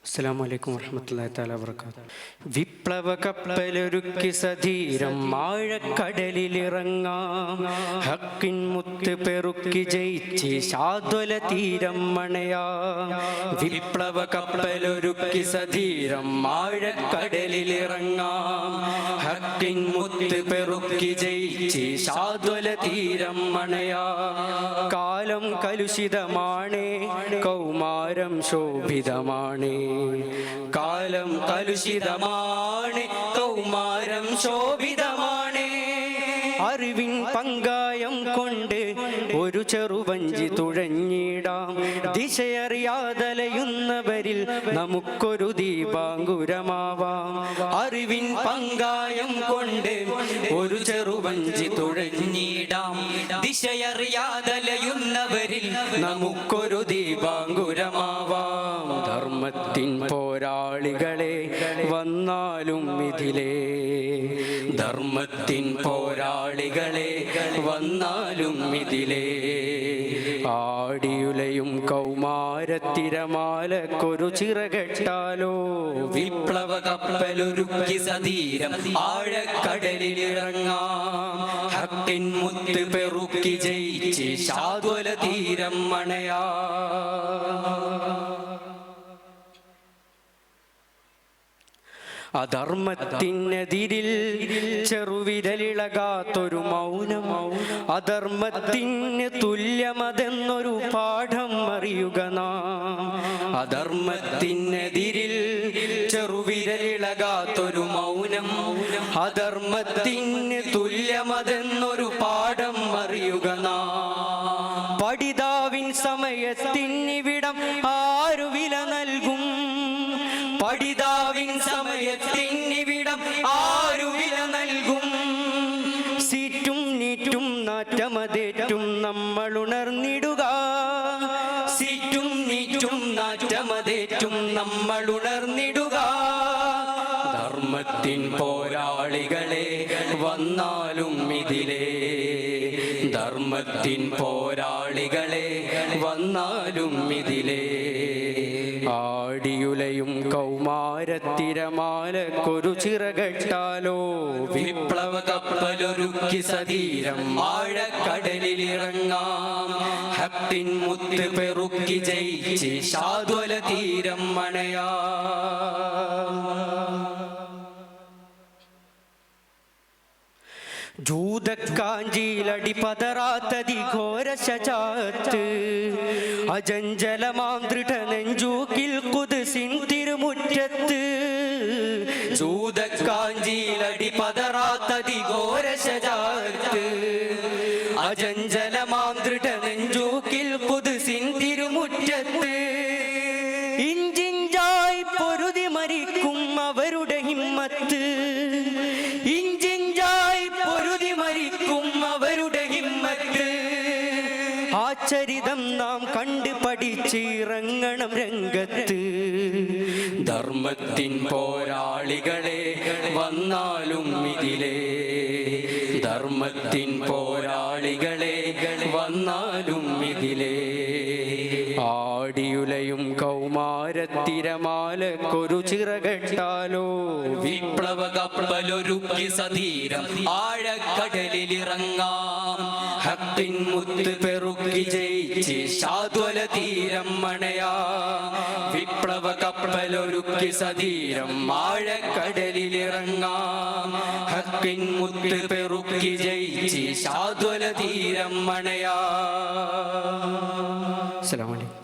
അസ്സലാമു അലൈക്കും വറഹ്മത്തുള്ളാഹി തആല വബറകാതുഹു. വിപ്ലവ കപ്പലൊരുക്കി സധീരം ആഴക്കടലിലിറങ്ങാം. ഹക്കിൻ മുത്ത് പെറുക്കി ജയിച്ച് ശാദ്വല തീരം മണയാം. വിപ്ലവ കപ്പലൊരുക്കി സധീരം ആഴക്കടലിലിറങ്ങാം. ഹക്കിൻ മുത്ത് പെറുക്കി ജയിച്ച് ശാദ്വല തീരം മണയാം. കാലം കലുഷിതമാണ്, കൗമാരം ശോഭിതമാണ്. കാലം കലുഷിതമാണ്, കൗമാരം ശോഭിതമാണ്. അറിവിൻ പങ്കായം കൊണ്ട് ഒരു ചെറുവഞ്ചി തുഴഞ്ഞിടാം. ദിശയറിയാതലയുന്നവരിൽ നമുക്കൊരു ദീപാങ്കുരമാവാം. അറിവിൻ പങ്കായം കൊണ്ട് ഒരു ചെറുവഞ്ചി തുഴഞ്ഞിടാം. ദിശയറിയാതലയുന്നവരിൽ നമുക്കൊരു ദീപാങ്കുരമാവാം. ധർമ്മത്തിൻ പോരാളികളെ വന്നാലും ഇതിലേ, ധർമ്മത്തിൻ പോരാളികളെ വന്നാലും ഇതിലേ. ആടിയുലയും കൗമാരത്തിരമാലക്കൊരു ചിറകെട്ടാലോ. വിപ്ലവ കപ്പലൊരുക്കി സധീരം ആഴക്കടലിലിറങ്ങാം. ഹക്കിൻ മുത്ത് പെറുക്കി ജയിച്ച് ശാദ്വല തീരം മണയാ. അധർമ്മത്തിനെതിരിൽ ചെറുവിരലിളകാത്തൊരു മൗനം. അധർമ്മത്തിന് തുല്യമതെന്നൊരു പാഠം അറിയുക നാം. അധർമ്മത്തിനെതിരിൽ ചെറുവിരലിളകാത്തൊരു മൗനം. അധർമ്മത്തിന് തുല്യമതെന്നൊരു പാഠം അറിയുക നാം. പഠിതാവിൻ സമയത്തിനിവിടം ആരു വില നൽകും? പഠിതാവിൻ സമയത്തിനിവിടം ആരു വില നൽകും? സീറ്റും നീറ്റും നാറ്റമതേറ്റും നമ്മൾ ഉണർന്നിടുക. സീറ്റും നീറ്റും നാറ്റമതേറ്റും നമ്മൾ ഉണർന്നിടുക. ധർമ്മത്തിൻ പോരാളികളെ വന്നാലും ഇതിലേ, ധർമ്മത്തിൻ പോരാളികളെ വന്നാലും ഇതിലേ. ആടിയുലയും കൗമാരത്തിരമാലക്കൊരു ചിറകെട്ടാലോ. വിപ്ലവ കപ്പലൊരുക്കി സധീരം ആഴക്കടലിലിറങ്ങാം. ഹക്കിൻ മുത്ത് പെറുക്കി ജയിച്ച് ശാദ്വല തീരം മണയാ. ജൂതക്കാഞ്ചിയിലടി പതറാത്തതി ഘോര ശജാത്ത്. അജഞ്ചലമാം ദൃഢ നെഞ്ചൂക്കിൽ ഖുദ്സിൻ തിരുമുറ്റത്ത്. ജൂതക്കാഞ്ചിയിലടി പതറാത്തതി ഘോര ശജാത്ത്. അജഞ്ചലമാം ദൃഢ നെഞ്ചൂക്കിൽ ഖുദ്സിൻ തിരുമുറ്റത്ത്. ഇഞ്ചിഞ്ചായി പൊരുതി മരിക്കും അവരുടെ ഹിമ്മത്ത്. ഇഞ്ചിഞ്ചായി പൊരുതി മരിക്കും അവരുടെ ഹിമ്മത്ത്. ആ ചരിതം നാം കണ്ട് പഠിച്ചിറങ്ങണം രംഗത്ത്. ധർമ്മത്തിൻ പോരാളികളെ വന്നാലും ഇതിലേ, ധർമ്മത്തിൻ പോരാളികളെ വന്നാലും ഇതിലേ. ആടിയുലയും കൗമാരത്തിരമാലക്കൊരു ചിറകെട്ടാലോ. വിപ്ലവ കപ്പലൊരുക്കി സധീരം ആഴക്കടലിലിറങ്ങാം. ഹക്കിൻ മുത്ത് പെറുക്കി ജയിച്ച് ശാദ്വല തീരം മണയാ. വിപ്ലവ കപ്പലൊരുക്കി സധീരം ആഴക്കടലിലിറങ്ങാം. ഹക്കിൻ മുത്ത് പെറുക്കി ജയിച്ച് ശാദ്വല തീരം മണയാ. അസ്സലാമു അലൈക്കും.